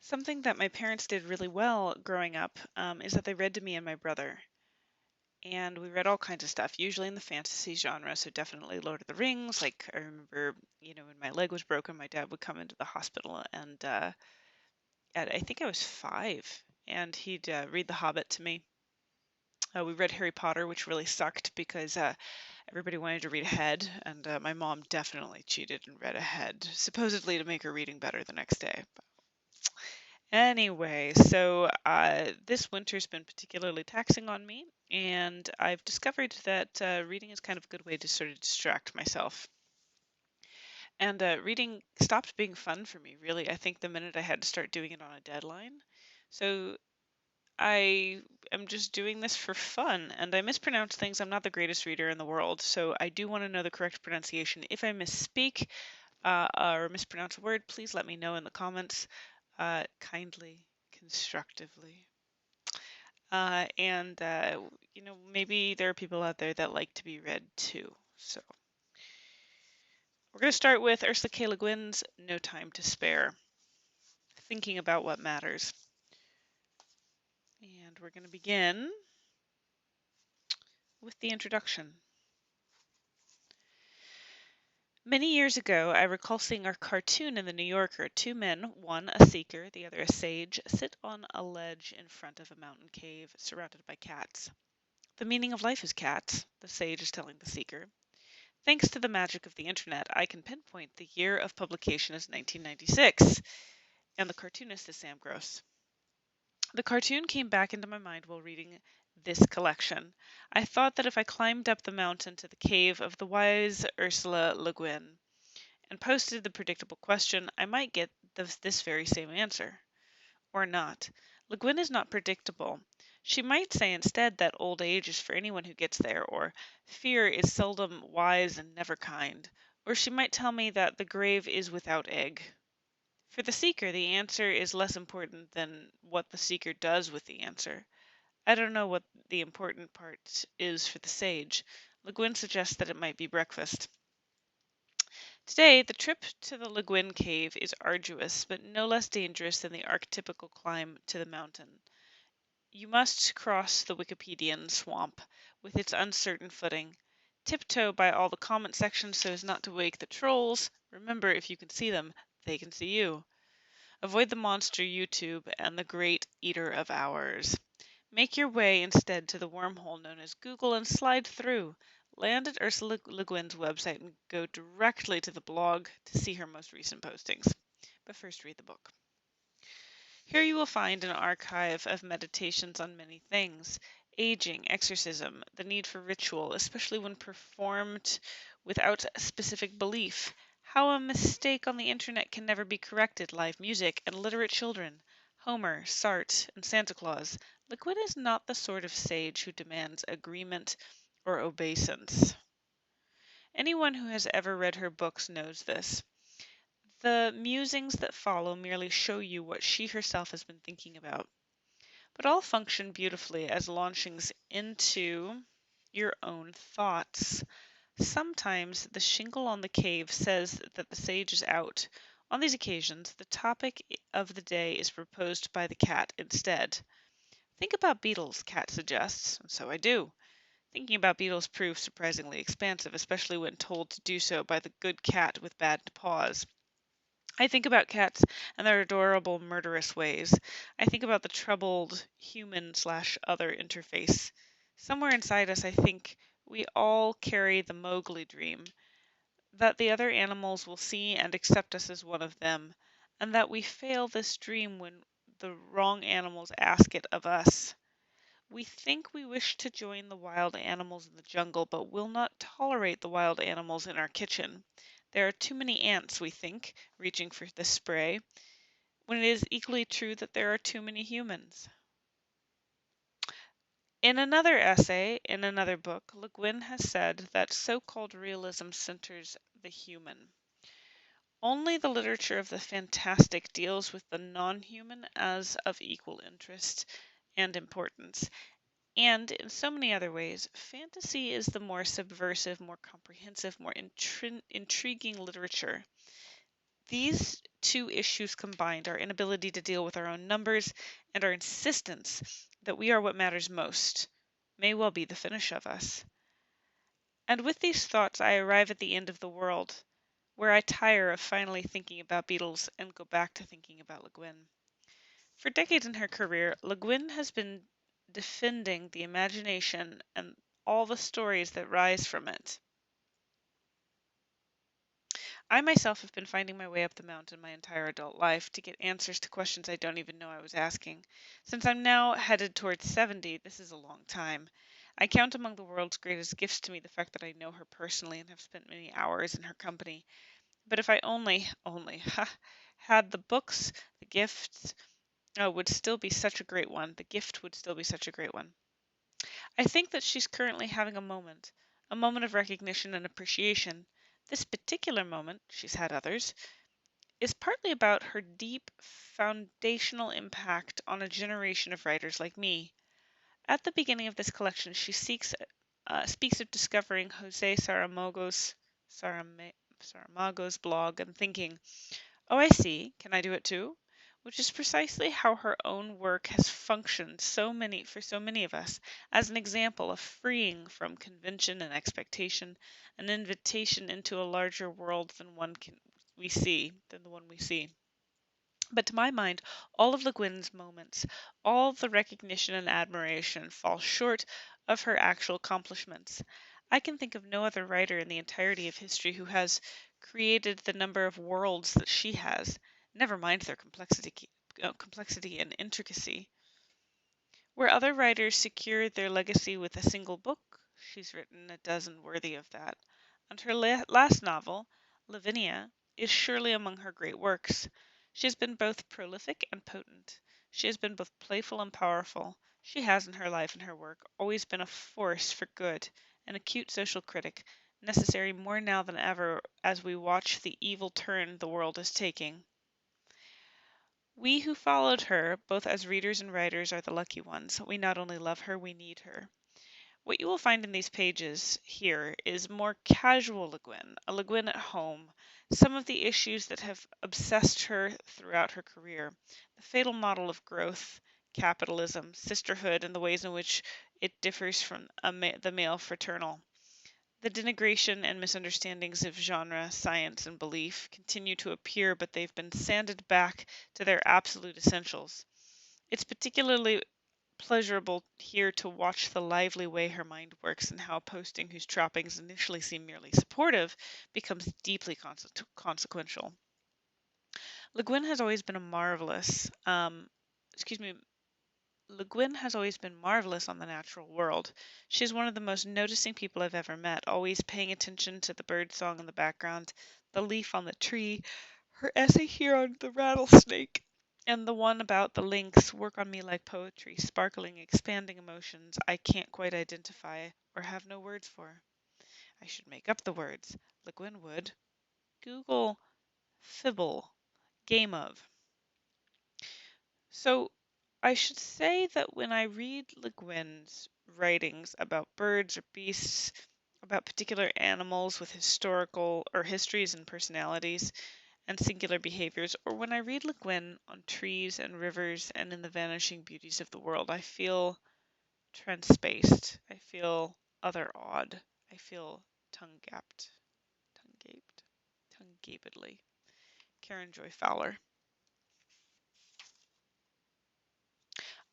Something that my parents did really well growing up is that they read to me and my brother. And we read all kinds of stuff, usually in the fantasy genre. So definitely Lord of the Rings. Like I remember, when my leg was broken, my dad would come into the hospital, and I think I was 5, and he'd read The Hobbit to me. We read Harry Potter, which really sucked because everybody wanted to read ahead, and my mom definitely cheated and read ahead, supposedly to make her reading better the next day. Anyway, so this winter's been particularly taxing on me, and I've discovered that reading is kind of a good way to sort of distract myself. And reading stopped being fun for me, really, I think the minute I had to start doing it on a deadline. So I am just doing this for fun, and I mispronounce things. I'm not the greatest reader in the world, so I do want to know the correct pronunciation. If I misspeak or mispronounce a word, please let me know in the comments kindly, constructively. And maybe there are people out there that like to be read too. So we're going to start with Ursula K. Le Guin's No Time to Spare, Thinking About What Matters. And we're going to begin with the introduction. Many years ago, I recall seeing a cartoon in the New Yorker. 2 men, one a seeker, the other a sage, sit on a ledge in front of a mountain cave surrounded by cats. The meaning of life is cats, the sage is telling the seeker. Thanks to the magic of the internet, I can pinpoint the year of publication as 1996, and the cartoonist is Sam Gross. The cartoon came back into my mind while reading this collection. I thought that if I climbed up the mountain to the cave of the wise Ursula Le Guin and posted the predictable question, I might get this very same answer. Or not. Le Guin is not predictable. She might say instead that old age is for anyone who gets there, or fear is seldom wise and never kind, or she might tell me that the grave is without egg. For the seeker, the answer is less important than what the seeker does with the answer. I don't know what the important part is for the sage. Le Guin suggests that it might be breakfast. Today, the trip to the Le Guin cave is arduous, but no less dangerous than the archetypical climb to the mountain. You must cross the Wikipedian swamp with its uncertain footing, tiptoe by all the comment sections so as not to wake the trolls. Remember, if you can see them, they can see you. Avoid the monster YouTube and the great eater of hours. Make your way instead to the wormhole known as Google and slide through. Land at Ursula Le Guin's website and go directly to the blog to see her most recent postings. But first, read the book. Here you will find an archive of meditations on many things: aging, exorcism, the need for ritual, especially when performed without specific belief, how a mistake on the internet can never be corrected, live music, and literate children, Homer, Sartre, and Santa Claus. Le Guin is not the sort of sage who demands agreement or obeisance. Anyone who has ever read her books knows this. The musings that follow merely show you what she herself has been thinking about, but all function beautifully as launchings into your own thoughts. Sometimes the shingle on the cave says that the sage is out. On these occasions, the topic of the day is proposed by the cat instead. Think about beetles, cat suggests, and so I do. Thinking about beetles proves surprisingly expansive, especially when told to do so by the good cat with bad paws. I think about cats and their adorable murderous ways. I think about the troubled human/other interface. Somewhere inside us, I think we all carry the Mowgli dream, that the other animals will see and accept us as one of them, and that we fail this dream when the wrong animals ask it of us. We think we wish to join the wild animals in the jungle, but will not tolerate the wild animals in our kitchen. There are too many ants, we think, reaching for the spray, when it is equally true that there are too many humans. In another essay, in another book, Le Guin has said that so-called realism centers the human. Only the literature of the fantastic deals with the non-human as of equal interest and importance. And in so many other ways, fantasy is the more subversive, more comprehensive, more intriguing literature. These two issues combined, our inability to deal with our own numbers and our insistence that we are what matters most, may well be the finish of us. And with these thoughts, I arrive at the end of the world, where I tire of finally thinking about beetles and go back to thinking about Le Guin. For decades in her career, Le Guin has been defending the imagination and all the stories that rise from it. I myself have been finding my way up the mountain my entire adult life to get answers to questions I don't even know I was asking. Since I'm now headed towards 70, this is a long time. I count among the world's greatest gifts to me the fact that I know her personally and have spent many hours in her company. But if I only, had the books, the gifts, would still be such a great one. The gift would still be such a great one. I think that she's currently having a moment of recognition and appreciation. This particular moment, she's had others, is partly about her deep foundational impact on a generation of writers like me. At the beginning of this collection, she speaks of discovering Jose Saramago's blog and thinking, "Oh, I see. Can I do it too?" Which is precisely how her own work has functioned for so many of us, as an example of freeing from convention and expectation, an invitation into a larger world than the one we see. But to my mind, all of Le Guin's moments, all the recognition and admiration fall short of her actual accomplishments. I can think of no other writer in the entirety of history who has created the number of worlds that she has, never mind their complexity and intricacy. Where other writers secure their legacy with a single book, she's written a dozen worthy of that. And her last novel, Lavinia, is surely among her great works. She has been both prolific and potent. She has been both playful and powerful. She has, in her life and her work, always been a force for good, an acute social critic, necessary more now than ever as we watch the evil turn the world is taking. We who followed her, both as readers and writers, are the lucky ones. We not only love her, we need her. What you will find in these pages here is more casual Le Guin, a Le Guin at home, some of the issues that have obsessed her throughout her career, the fatal model of growth, capitalism, sisterhood, and the ways in which it differs from the male fraternal. The denigration and misunderstandings of genre, science, and belief continue to appear, but they've been sanded back to their absolute essentials. It's particularly pleasurable here to watch the lively way her mind works and how a posting whose trappings initially seem merely supportive becomes deeply consequential. Le Guin has always been a marvelous, excuse me, Le Guin has always been marvelous on the natural world. She is one of the most noticing people I've ever met, always paying attention to the bird song in the background, the leaf on the tree. Her essay here on the rattlesnake and the one about the lynx work on me like poetry, sparkling, expanding emotions I can't quite identify or have no words for. I should make up the words. Le Guin would. Google Fibble, game of. So I should say that when I read Le Guin's writings about birds or beasts, about particular animals with historical or histories and personalities and singular behaviors, or when I read Le Guin on trees and rivers and in the vanishing beauties of the world, I feel transpaced. I feel other-awed. I feel tongue-gapped, tongue-gaped, tongue-gapedly. Karen Joy Fowler.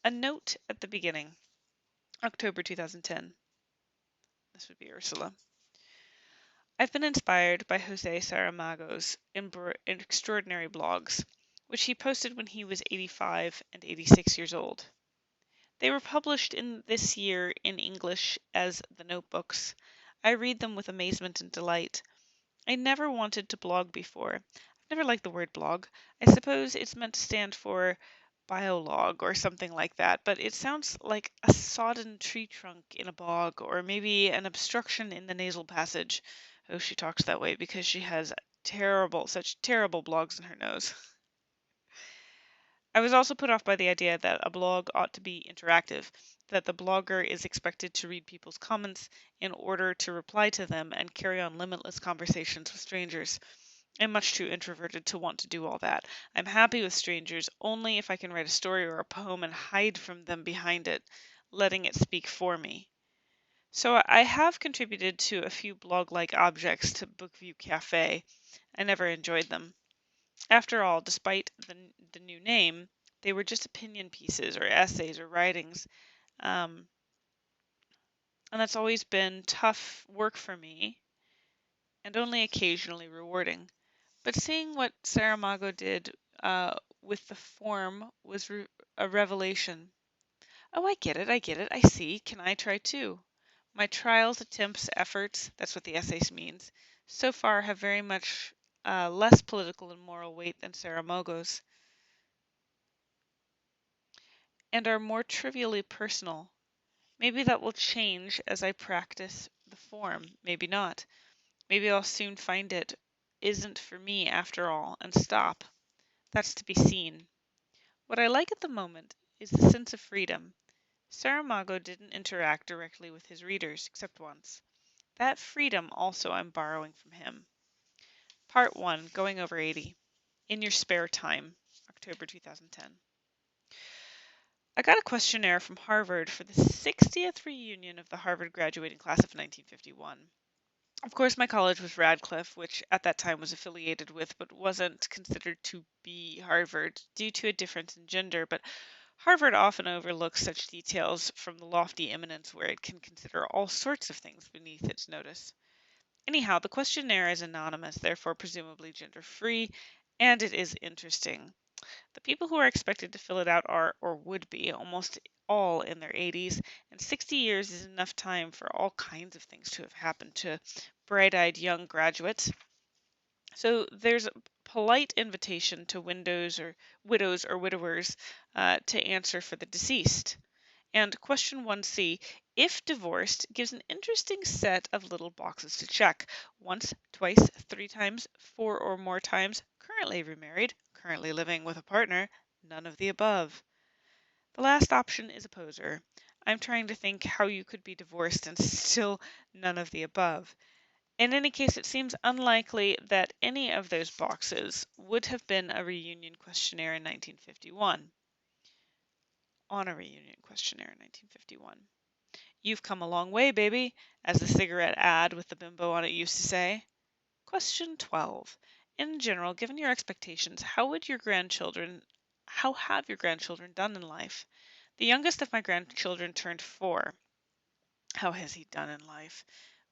A note at the beginning, October 2010. This would be Ursula. I've been inspired by Jose Saramago's extraordinary blogs, which he posted when he was 85 and 86 years old. They were published in this year in English as The Notebooks. I read them with amazement and delight. I never wanted to blog before. I've never liked the word blog. I suppose it's meant to stand for biolog or something like that, but it sounds like a sodden tree trunk in a bog or maybe an obstruction in the nasal passage. Oh, she talks that way because she has such terrible blogs in her nose. I was also put off by the idea that a blog ought to be interactive, that the blogger is expected to read people's comments in order to reply to them and carry on limitless conversations with strangers. I'm much too introverted to want to do all that. I'm happy with strangers only if I can write a story or a poem and hide from them behind it, letting it speak for me. So I have contributed to a few blog-like objects to Bookview Cafe. I never enjoyed them. After all, despite the new name, they were just opinion pieces or essays or writings. Um, and that's always been tough work for me and only occasionally rewarding. But seeing what Saramago did with the form was a revelation. Oh, I get it, I get it, I see. Can I try too? My trials, attempts, efforts, that's what the essays means, so far have very much less political and moral weight than Saramago's, and are more trivially personal. Maybe that will change as I practice the form, maybe not. Maybe I'll soon find it isn't for me after all and stop. That's to be seen. What I like at the moment is the sense of freedom. Saramago didn't interact directly with his readers, except once. That freedom also I'm borrowing from him. Part 1, Going Over 80. In Your Spare Time, October 2010. I got a questionnaire from Harvard for the 60th reunion of the Harvard graduating class of 1951. Of course, my college was Radcliffe, which at that time was affiliated with but wasn't considered to be Harvard due to a difference in gender, but Harvard often overlooks such details from the lofty eminence where it can consider all sorts of things beneath its notice. Anyhow, the questionnaire is anonymous, therefore presumably gender-free, and it is interesting. The people who are expected to fill it out are, or would be, almost all in their 80s, and 60 years is enough time for all kinds of things to have happened to bright-eyed young graduates. So there's a polite invitation to widows or widowers to answer for the deceased. And question 1C, if divorced, gives an interesting set of little boxes to check. Once, twice, 3 times, 4 or more times, currently remarried, currently living with a partner, none of the above. The last option is a poser. I'm trying to think how you could be divorced and still none of the above. In any case, it seems unlikely that any of those boxes would have been a reunion questionnaire in 1951. On a reunion questionnaire in 1951. You've come a long way, baby, as the cigarette ad with the bimbo on it used to say. Question 12. In general, given your expectations, how have your grandchildren done in life? The youngest of my grandchildren turned 4. How has he done in life?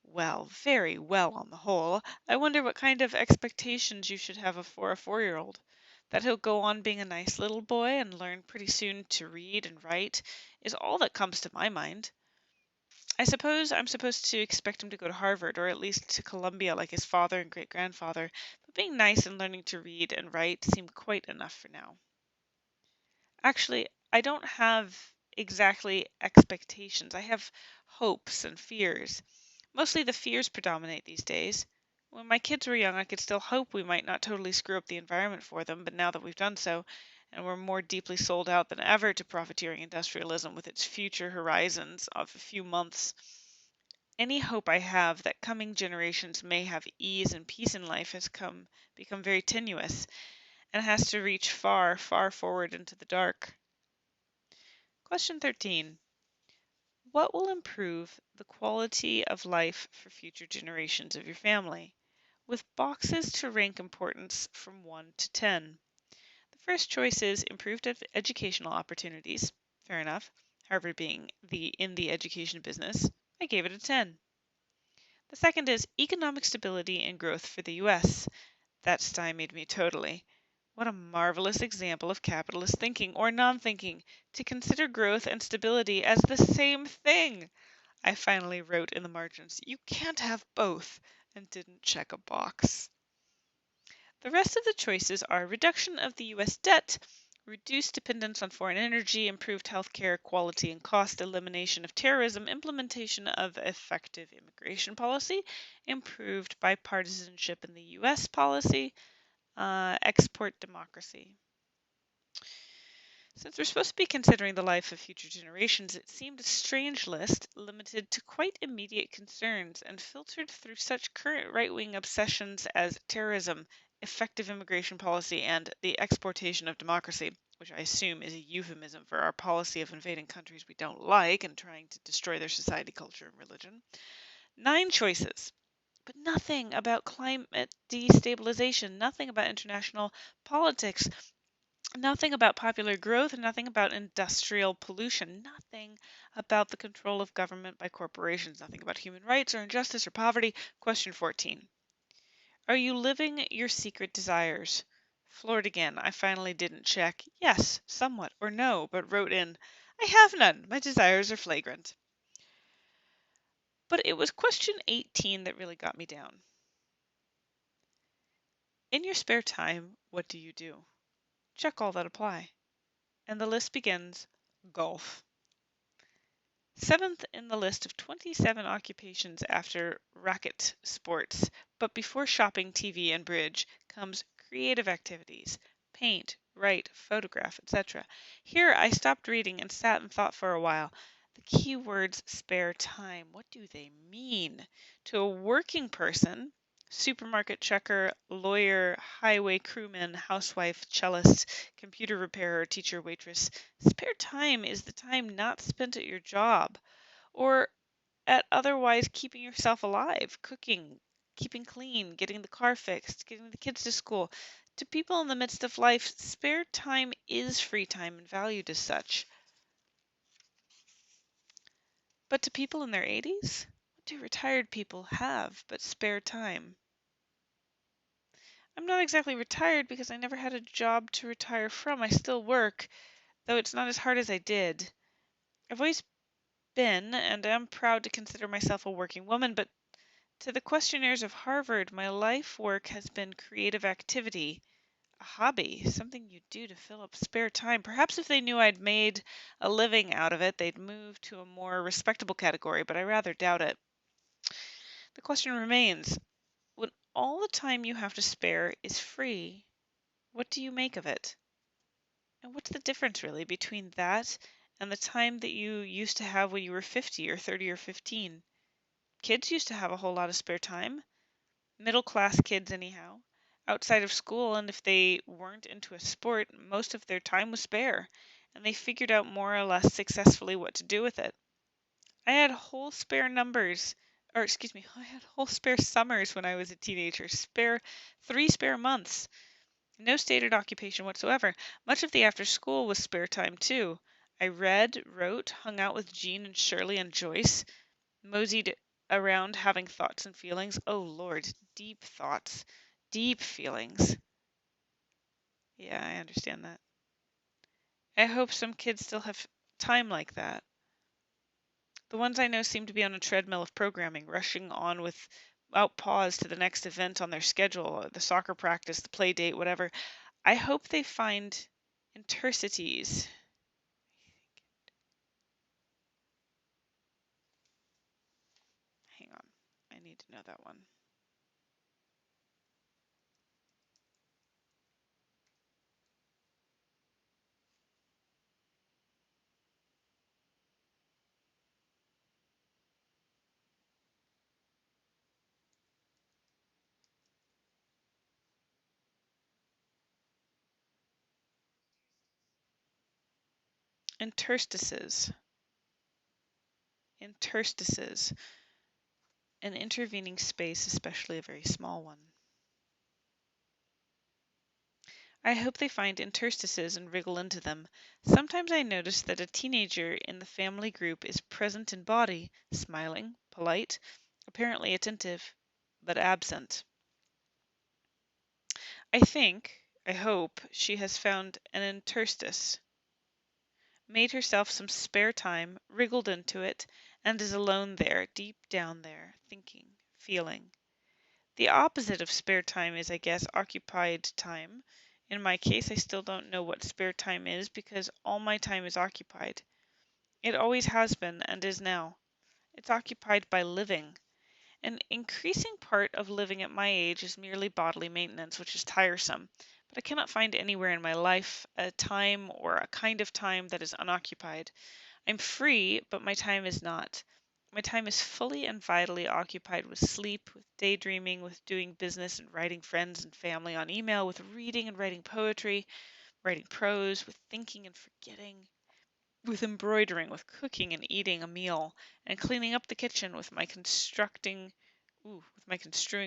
Well, very well on the whole. I wonder what kind of expectations you should have for a 4-year-old. That he'll go on being a nice little boy and learn pretty soon to read and write is all that comes to my mind. I suppose I'm supposed to expect him to go to Harvard or at least to Columbia like his father and great-grandfather, but being nice and learning to read and write seem quite enough for now. Actually, I don't have exactly expectations. I have hopes and fears. Mostly the fears predominate these days. When my kids were young, I could still hope we might not totally screw up the environment for them, but now that we've done so, and we're more deeply sold out than ever to profiteering industrialism with its future horizons of a few months, any hope I have that coming generations may have ease and peace in life has become very tenuous and has to reach far, far forward into the dark. Question 13. What will improve the quality of life for future generations of your family? With boxes to rank importance from 1 to 10. The first choice is improved educational opportunities. Fair enough. Harvard being in the education business, I gave it a 10. The second is economic stability and growth for the U.S. That stymied me totally. What a marvelous example of capitalist thinking or non-thinking to consider growth and stability as the same thing. I finally wrote in the margins, you can't have both, and didn't check a box. The rest of the choices are reduction of the U.S. debt, reduced dependence on foreign energy, improved healthcare quality and cost, elimination of terrorism, implementation of effective immigration policy, improved bipartisanship in the U.S. policy, export democracy. Since we're supposed to be considering the life of future generations, it seemed a strange list, limited to quite immediate concerns and filtered through such current right-wing obsessions as terrorism, effective immigration policy, and the exportation of democracy, which I assume is a euphemism for our policy of invading countries we don't like and trying to destroy their society, culture, and religion. 9 choices, but nothing about climate destabilization, nothing about international politics, nothing about popular growth, nothing about industrial pollution, nothing about the control of government by corporations, nothing about human rights or injustice or poverty. Question 14. Are you living your secret desires? Floored again, I finally didn't check yes, somewhat, or no, but wrote in, I have none. My desires are flagrant. But it was question 18 that really got me down. In your spare time, what do you do? Check all that apply. And the list begins golf. 7th in the list of 27 occupations after racket sports, but before shopping, TV, and bridge comes creative activities, paint, write, photograph, etc. Here I stopped reading and sat and thought for a while. The key words spare time, what do they mean? To a working person, supermarket checker, lawyer, highway crewman, housewife, cellist, computer repairer, teacher, waitress, spare time is the time not spent at your job or at otherwise keeping yourself alive, cooking, keeping clean, getting the car fixed, getting the kids to school. To people in the midst of life, spare time is free time and valued as such. But to people in their 80s, what do retired people have but spare time? I'm not exactly retired because I never had a job to retire from. I still work, though it's not as hard as I did. I've always been, and am proud to consider myself a working woman, but to the questionnaires of Harvard, my life work has been creative activity, a hobby, something you do to fill up spare time. Perhaps if they knew I'd made a living out of it, they'd move to a more respectable category, but I rather doubt it. The question remains, when all the time you have to spare is free, what do you make of it? And what's the difference really between that and the time that you used to have when you were 50 or 30 or 15? Kids used to have a whole lot of spare time. Middle class kids, anyhow, outside of school, and if they weren't into a sport, most of their time was spare, and they figured out more or less successfully what to do with it. I had whole spare numbers, or excuse me, I had whole spare summers when I was a teenager, 3 spare months. No stated occupation whatsoever. Much of the after school was spare time, too. I read, wrote, hung out with Jean and Shirley and Joyce, moseyed around having thoughts and feelings. Oh, Lord, deep thoughts, deep feelings. Yeah, I understand that. I hope some kids still have time like that. The ones I know seem to be on a treadmill of programming, rushing on without pause to the next event on their schedule, the soccer practice, the play date, whatever. I hope they find interstices. Hang on, I need to know that one. Interstices. Interstices. An intervening space, especially a very small one. I hope they find interstices and wriggle into them. Sometimes I notice that a teenager in the family group is present in body, smiling, polite, apparently attentive, but absent. I hope, she has found an interstice, made herself some spare time, wriggled into it, and is alone there, deep down there, thinking, feeling. The opposite of spare time is, I guess, occupied time. In my case, I still don't know what spare time is because all my time is occupied. It always has been and is now. It's occupied by living. An increasing part of living at my age is merely bodily maintenance, which is tiresome, but I cannot find anywhere in my life a time or a kind of time that is unoccupied. I'm free, but my time is not. My time is fully and vitally occupied with sleep, with daydreaming, with doing business and writing friends and family on email, with reading and writing poetry, writing prose, with thinking and forgetting, with embroidering, with cooking and eating a meal, and cleaning up the kitchen, with my construing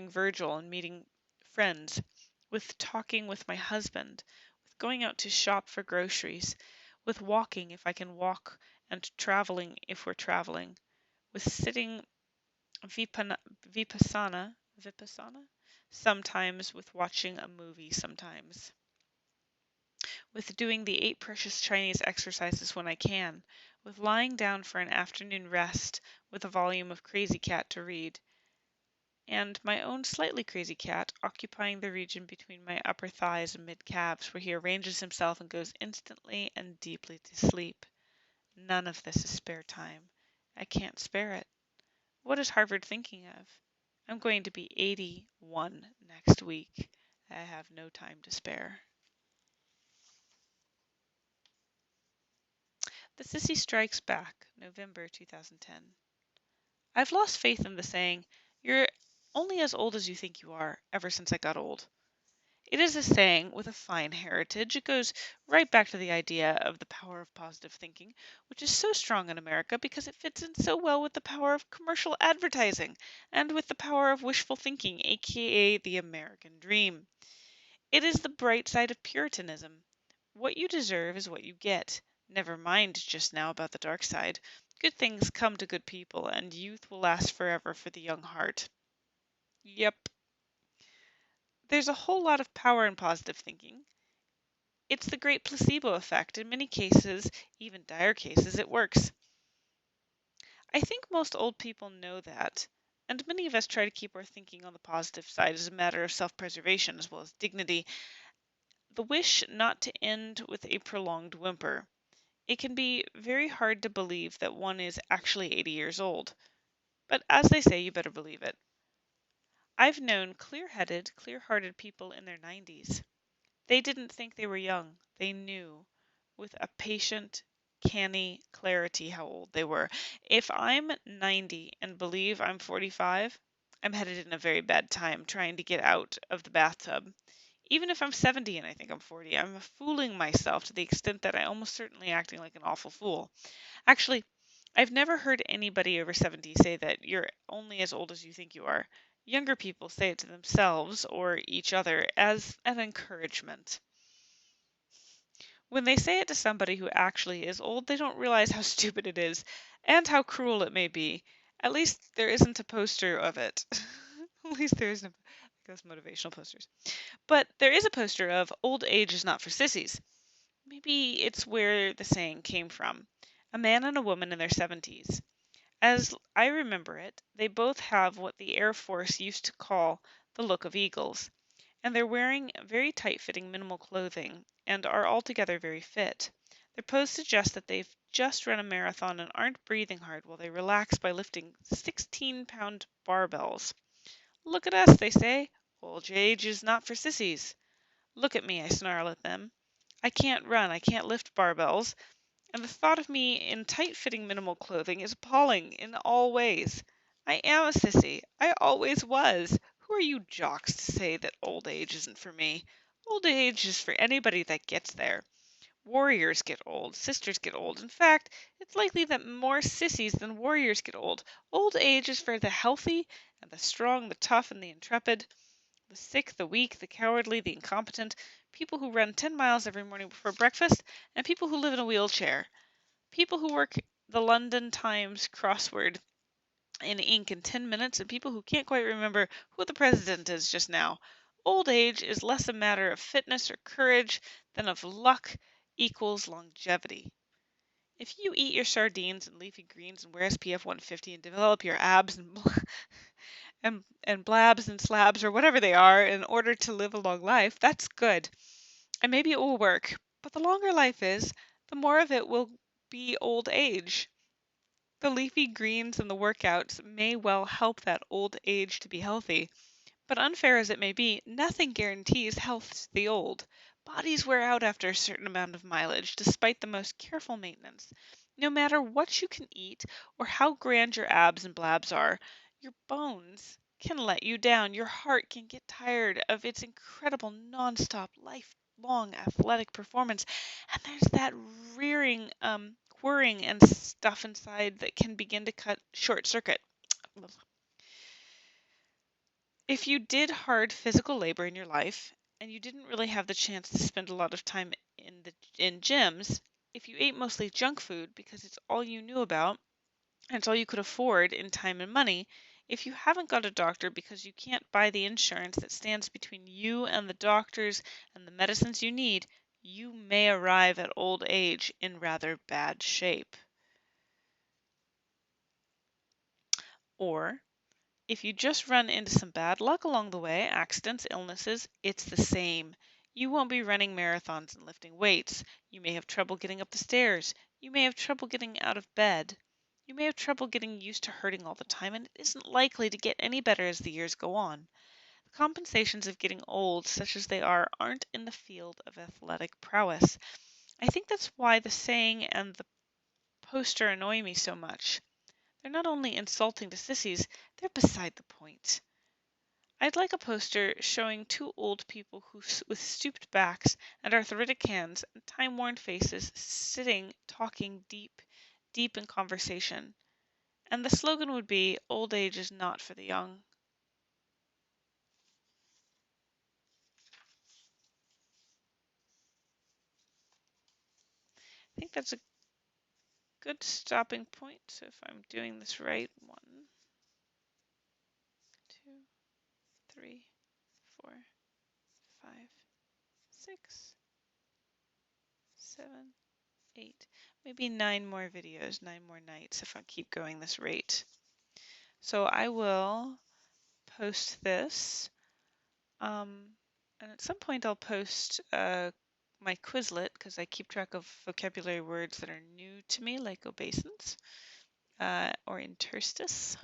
Virgil and meeting friends, with talking with my husband, with going out to shop for groceries, with walking if I can walk, and traveling if we're traveling, with sitting vipana, vipassana, sometimes, with watching a movie sometimes, with doing the 8 precious Chinese exercises when I can, with lying down for an afternoon rest with a volume of Crazy Cat to read, and my own slightly crazy cat occupying the region between my upper thighs and mid-calves, where he arranges himself and goes instantly and deeply to sleep. None of this is spare time. I can't spare it. What is Harvard thinking of? I'm going to be 81 next week. I have no time to spare. The Sissy Strikes Back, November 2010. I've lost faith in the saying, "You're only as old as you think you are," ever since I got old. It is a saying with a fine heritage. It goes right back to the idea of the power of positive thinking, which is so strong in America because it fits in so well with the power of commercial advertising and with the power of wishful thinking, aka the American dream. It is the bright side of Puritanism. What you deserve is what you get. Never mind just now about the dark side. Good things come to good people, and youth will last forever for the young heart. Yep. There's a whole lot of power in positive thinking. It's the great placebo effect. In many cases, even dire cases, it works. I think most old people know that, and many of us try to keep our thinking on the positive side as a matter of self-preservation as well as dignity. The wish not to end with a prolonged whimper. It can be very hard to believe that one is actually 80 years old, but as they say, you better believe it. I've known clear-headed, clear-hearted people in their 90s. They didn't think they were young. They knew, with a patient, canny clarity, how old they were. If I'm 90 and believe I'm 45, I'm headed in a very bad time trying to get out of the bathtub. Even if I'm 70 and I think I'm 40, I'm fooling myself to the extent that I almost certainly acting like an awful fool. Actually, I've never heard anybody over 70 say that you're only as old as you think you are. Younger people say it to themselves or each other as an encouragement. When they say it to somebody who actually is old, they don't realize how stupid it is and how cruel it may be. At least there isn't a poster of it. At least there isn't those motivational posters. But there is a poster of "Old age is not for sissies." Maybe it's where the saying came from. A man and a woman in their 70s. As I remember it, they both have what the Air Force used to call the look of eagles, and they're wearing very tight-fitting minimal clothing and are altogether very fit. Their pose suggests that they've just run a marathon and aren't breathing hard while they relax by lifting 16-pound barbells. "Look at us," they say. "Old age is not for sissies." Look at me, I snarl at them. I can't run, I can't lift barbells, and the thought of me in tight-fitting minimal clothing is appalling in all ways. I am a sissy. I always was. Who are you jocks to say that old age isn't for me? Old age is for anybody that gets there. Warriors get old. Sisters get old. In fact, it's likely that more sissies than warriors get old. Old age is for the healthy and the strong, the tough and the intrepid, the sick, the weak, the cowardly, the incompetent, people who run 10 miles every morning before breakfast, and people who live in a wheelchair. People who work the London Times crossword in ink in 10 minutes, and people who can't quite remember who the president is just now. Old age is less a matter of fitness or courage than of luck equals longevity. If you eat your sardines and leafy greens and wear SPF 150 and develop your abs and and blabs and slabs or whatever they are in order to live a long life, that's good. And maybe it will work. But the longer life is, the more of it will be old age. The leafy greens and the workouts may well help that old age to be healthy, but unfair as it may be, nothing guarantees health to the old. Bodies wear out after a certain amount of mileage, despite the most careful maintenance. No matter what you can eat or how grand your abs and blabs are, your bones can let you down. Your heart can get tired of its incredible nonstop, lifelong athletic performance. And there's that rearing, whirring and stuff inside that can begin to cut short circuit. If you did hard physical labor in your life and you didn't really have the chance to spend a lot of time in gyms, if you ate mostly junk food because it's all you knew about and it's all you could afford in time and money, if you haven't got a doctor because you can't buy the insurance that stands between you and the doctors and the medicines you need, you may arrive at old age in rather bad shape. Or if you just run into some bad luck along the way, accidents, illnesses, it's the same. You won't be running marathons and lifting weights. You may have trouble getting up the stairs. You may have trouble getting out of bed. You may have trouble getting used to hurting all the time, and it isn't likely to get any better as the years go on. The compensations of getting old, such as they are, aren't in the field of athletic prowess. I think that's why the saying and the poster annoy me so much. They're not only insulting to sissies, they're beside the point. I'd like a poster showing two old people with stooped backs and arthritic hands and time-worn faces sitting talking deep in conversation. And the slogan would be, "Old age is not for the young." I think that's a good stopping point. So if I'm doing this right, 1, 2, 3, 4, 5, 6, 7, 8, maybe 9 more videos, 9 more nights if I keep going this rate. So I will post this, and at some point I'll post my Quizlet because I keep track of vocabulary words that are new to me, like obeisance or interstice.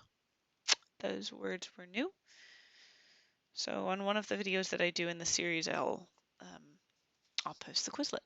Those words were new. So on one of the videos that I do in the series, I'll post the Quizlet.